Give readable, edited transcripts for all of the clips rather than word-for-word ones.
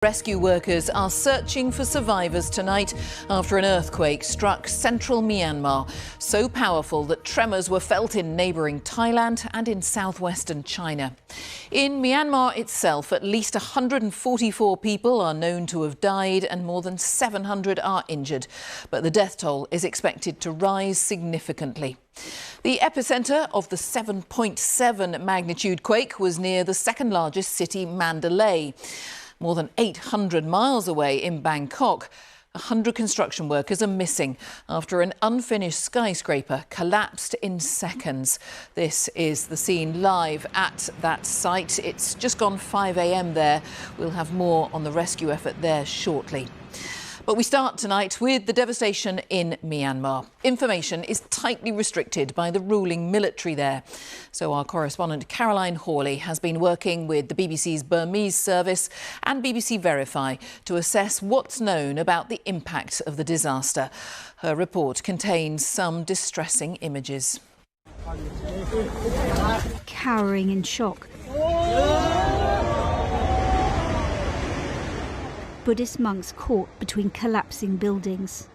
Rescue workers are searching for survivors tonight after an earthquake struck central Myanmar, so powerful that tremors were felt in neighbouring Thailand and in southwestern China. In Myanmar itself, at least 144 people are known to have died and more than 700 are injured. But the death toll is expected to rise significantly. The epicentre of the 7.7 magnitude quake was near the second largest city, Mandalay. More than 800 miles away in Bangkok, 100 construction workers are missing after an unfinished skyscraper collapsed in seconds. This is the scene live at that site. It's just gone 5 a.m. there. We'll have more on the rescue effort there shortly. But we start tonight with the devastation in Myanmar. Information is tightly restricted by the ruling military there. So our correspondent Caroline Hawley has been working with the BBC's Burmese service and BBC Verify to assess what's known about the impact of the disaster. Her report contains some distressing images. Cowering in shock, Buddhist monks caught between collapsing buildings.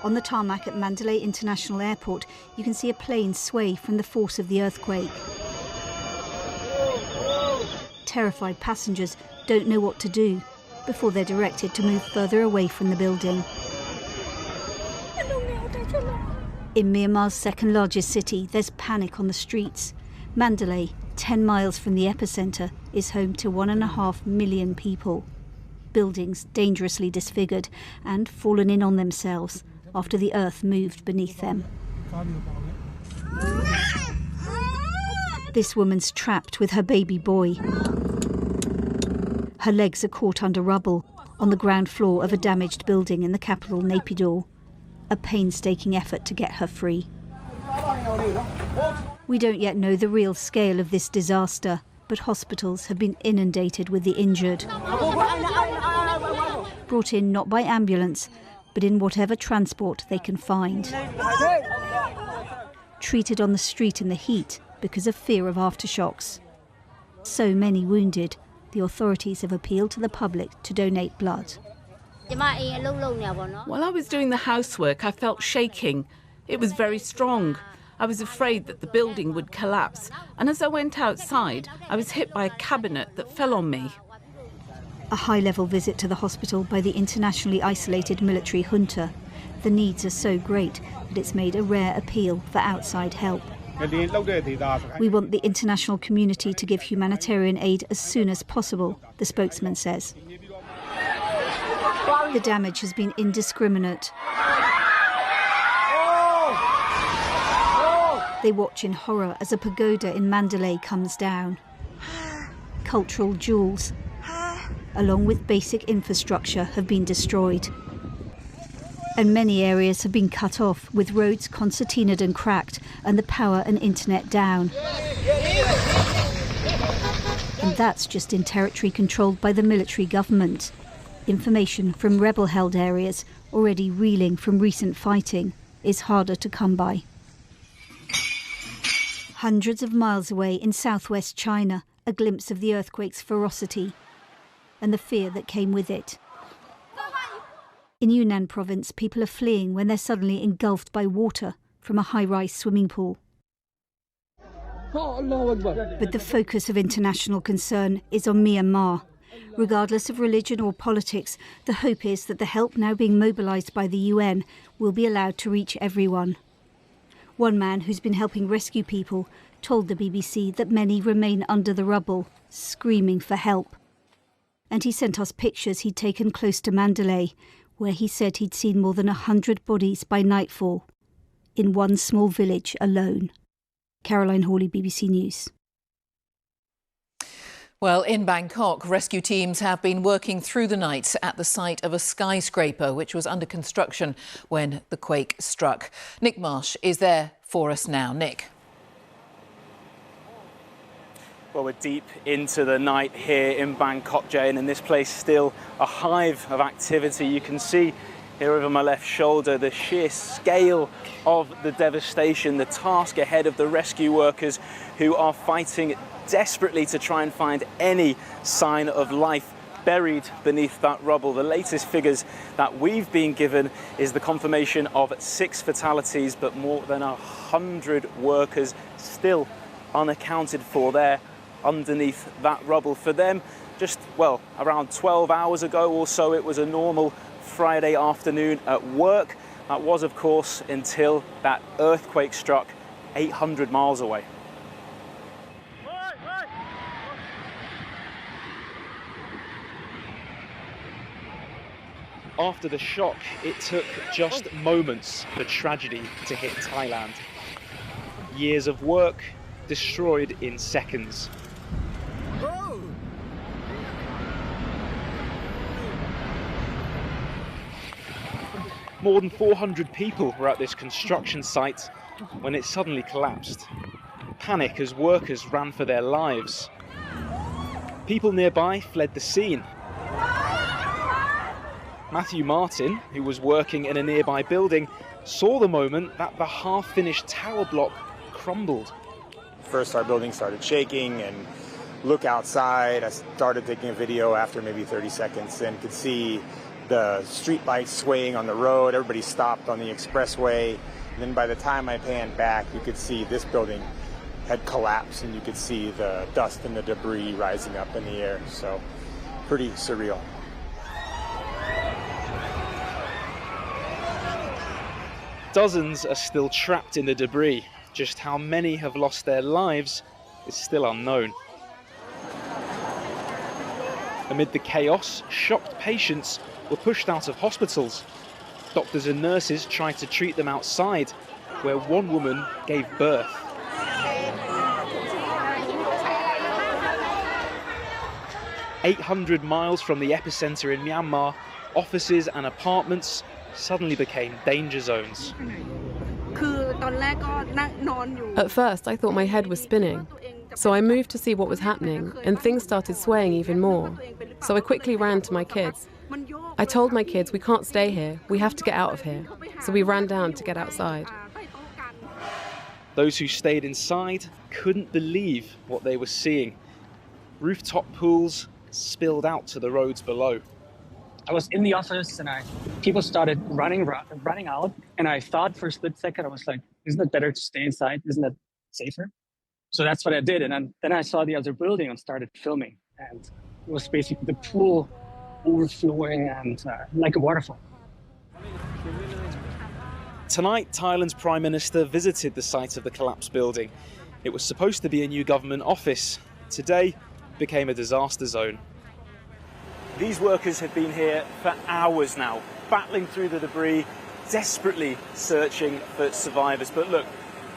On the tarmac at Mandalay International Airport, you can see a plane sway from the force of the earthquake. Terrified passengers don't know what to do before they're directed to move further away from the building. In Myanmar's second largest city, there's panic on the streets. Mandalay, 10 miles from the epicentre, is home to 1.5 million people. Buildings dangerously disfigured and fallen in on themselves after the earth moved beneath them. This woman's trapped with her baby boy. Her legs are caught under rubble on the ground floor of a damaged building in the capital, Naypyidaw. A painstaking effort to get her free. We don't yet know the real scale of this disaster, but hospitals have been inundated with the injured. Brought in not by ambulance, but in whatever transport they can find. Treated on the street in the heat because of fear of aftershocks. So many wounded, the authorities have appealed to the public to donate blood. While I was doing the housework, I felt shaking. It was very strong. I was afraid that the building would collapse, and as I went outside, I was hit by a cabinet that fell on me. A high-level visit to the hospital by the internationally isolated military junta. The needs are so great that it's made a rare appeal for outside help. We want the international community to give humanitarian aid as soon as possible, the spokesman says. The damage has been indiscriminate. They watch in horror as a pagoda in Mandalay comes down. Cultural jewels, along with basic infrastructure, have been destroyed. And many areas have been cut off, with roads concertinaed and cracked and the power and internet down. And that's just in territory controlled by the military government. Information from rebel-held areas, already reeling from recent fighting, is harder to come by. Hundreds of miles away in southwest China, a glimpse of the earthquake's ferocity and the fear that came with it. In Yunnan province, people are fleeing when they're suddenly engulfed by water from a high-rise swimming pool. But the focus of international concern is on Myanmar. Regardless of religion or politics, the hope is that the help now being mobilised by the UN will be allowed to reach everyone. One man who's been helping rescue people told the BBC that many remain under the rubble, screaming for help. And he sent us pictures he'd taken close to Mandalay, where he said he'd seen more than 100 bodies by nightfall, in one small village alone. Caroline Hawley, BBC News. Well, in Bangkok, rescue teams have been working through the night at the site of a skyscraper which was under construction when the quake struck. Nick Marsh is there for us now. Nick. Well, we're deep into the night here in Bangkok, Jane, and this place is still a hive of activity. You can see here over my left shoulder the sheer scale of the devastation, the task ahead of the rescue workers who are fighting desperately to try and find any sign of life buried beneath that rubble. The latest figures that we've been given is the confirmation of 6 fatalities, but more than 100 workers still unaccounted for there underneath that rubble. For them, just, well, around 12 hours ago or so, it was a normal Friday afternoon at work. That was, of course, until that earthquake struck 800 miles away. After the shock, it took just moments for tragedy to hit Thailand. Years of work destroyed in seconds. More than 400 people were at this construction site when it suddenly collapsed. Panic as workers ran for their lives. People nearby fled the scene. Matthew Martin, who was working in a nearby building, saw the moment that the half-finished tower block crumbled. First our building started shaking, and look outside. I started taking a video after maybe 30 seconds and could see the street lights swaying on the road. Everybody stopped on the expressway. And then by the time I panned back, you could see this building had collapsed, and you could see the dust and the debris rising up in the air. So pretty surreal. Dozens are still trapped in the debris. Just how many have lost their lives is still unknown. Amid the chaos, shocked patients were pushed out of hospitals. Doctors and nurses tried to treat them outside, where one woman gave birth. "800 miles from the epicenter in Myanmar, offices and apartments suddenly became danger zones. At first, I thought my head was spinning. So I moved to see what was happening, and things started swaying even more. So I quickly ran to my kids. I told my kids, we can't stay here, we have to get out of here. So we ran down to get outside. Those who stayed inside couldn't believe what they were seeing. Rooftop pools spilled out to the roads below. I was in the office and people started running out, and I thought for a split second, I was like, isn't it better to stay inside? Isn't it safer? So that's what I did. And then I saw the other building and started filming. And it was basically the pool overflowing and like a waterfall. Tonight, Thailand's Prime Minister visited the site of the collapsed building. It was supposed to be a new government office. Today, it became a disaster zone. These workers have been here for hours now, battling through the debris, desperately searching for survivors. But look,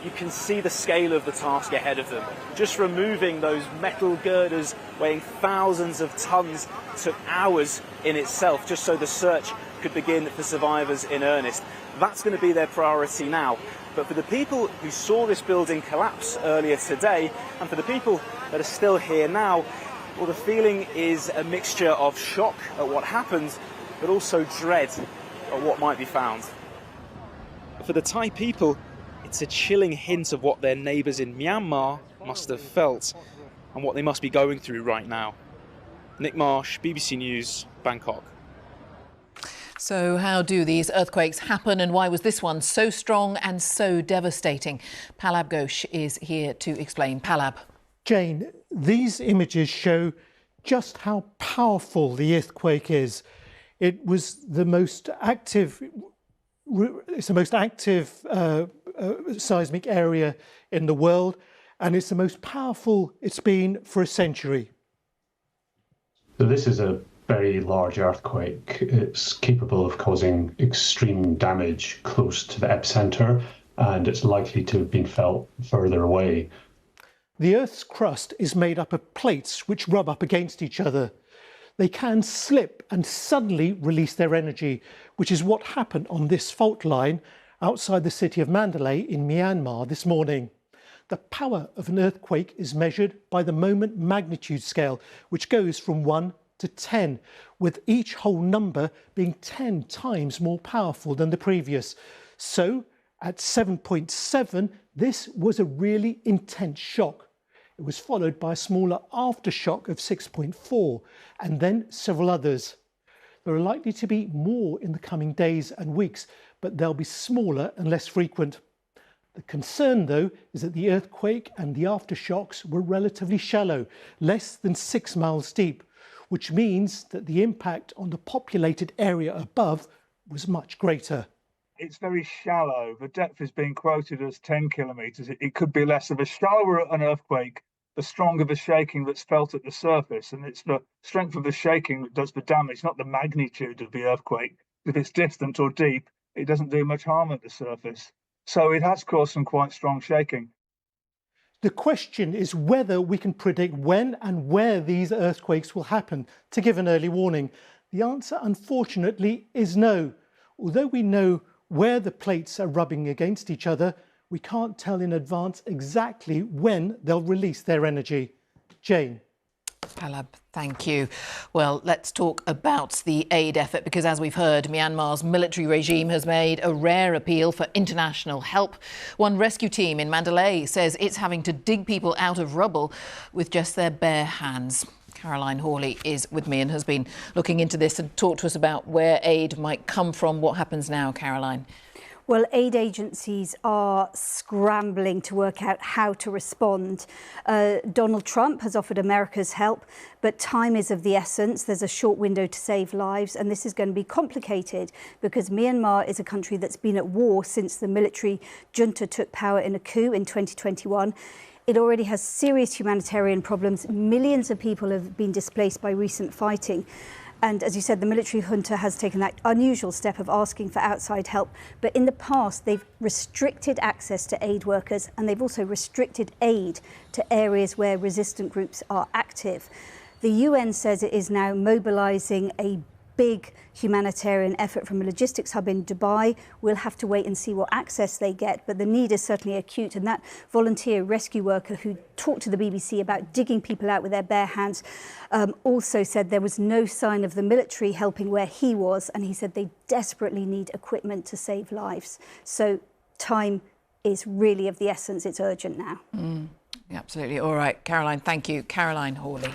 you can see the scale of the task ahead of them. Just removing those metal girders weighing thousands of tons took hours in itself, just so the search could begin for survivors in earnest. That's going to be their priority now. But for the people who saw this building collapse earlier today, and for the people that are still here now, well, the feeling is a mixture of shock at what happened, but also dread at what might be found. For the Thai people, it's a chilling hint of what their neighbours in Myanmar must have felt and what they must be going through right now. Nick Marsh, BBC News, Bangkok. So how do these earthquakes happen, and why was this one so strong and so devastating? Palab Ghosh is here to explain. Palab. Jane, these images show just how powerful the earthquake is. It was the most active, seismic area in the world, and it's the most powerful it's been for a century. So this is a very large earthquake. It's capable of causing extreme damage close to the epicenter, and it's likely to have been felt further away. The Earth's crust is made up of plates which rub up against each other. They can slip and suddenly release their energy, which is what happened on this fault line outside the city of Mandalay in Myanmar this morning. The power of an earthquake is measured by the moment magnitude scale, which goes from 1 to 10, with each whole number being 10 times more powerful than the previous. So, at 7.7, this was a really intense shock. It was followed by a smaller aftershock of 6.4 and then several others. There are likely to be more in the coming days and weeks, but they'll be smaller and less frequent. The concern, though, is that the earthquake and the aftershocks were relatively shallow, less than 6 miles deep, which means that the impact on the populated area above was much greater. It's very shallow. The depth is being quoted as 10 kilometres. It could be less. The shallower an earthquake, the stronger the shaking that's felt at the surface. And it's the strength of the shaking that does the damage, not the magnitude of the earthquake. If it's distant or deep, it doesn't do much harm at the surface. So it has caused some quite strong shaking. The question is whether we can predict when and where these earthquakes will happen to give an early warning. The answer, unfortunately, is no. Although we know where the plates are rubbing against each other, we can't tell in advance exactly when they'll release their energy. Jane. Palab, thank you. Well, let's talk about the aid effort, because as we've heard, Myanmar's military regime has made a rare appeal for international help. One rescue team in Mandalay says it's having to dig people out of rubble with just their bare hands. Caroline Hawley is with me and has been looking into this and talked to us about where aid might come from. What happens now, Caroline? Well, aid agencies are scrambling to work out how to respond. Donald Trump has offered America's help, but time is of the essence. There's a short window to save lives, and this is going to be complicated because Myanmar is a country that's been at war since the military junta took power in a coup in 2021. It already has serious humanitarian problems. Millions of people have been displaced by recent fighting. And as you said, the military junta has taken that unusual step of asking for outside help. But in the past, they've restricted access to aid workers, and they've also restricted aid to areas where resistant groups are active. The UN says it is now mobilising a big humanitarian effort from a logistics hub in Dubai. We'll have to wait and see what access they get, but the need is certainly acute. And that volunteer rescue worker who talked to the BBC about digging people out with their bare hands also said there was no sign of the military helping where he was, and he said they desperately need equipment to save lives. So time is really of the essence. It's urgent now. Absolutely. All right, Caroline, thank you. Caroline Hawley.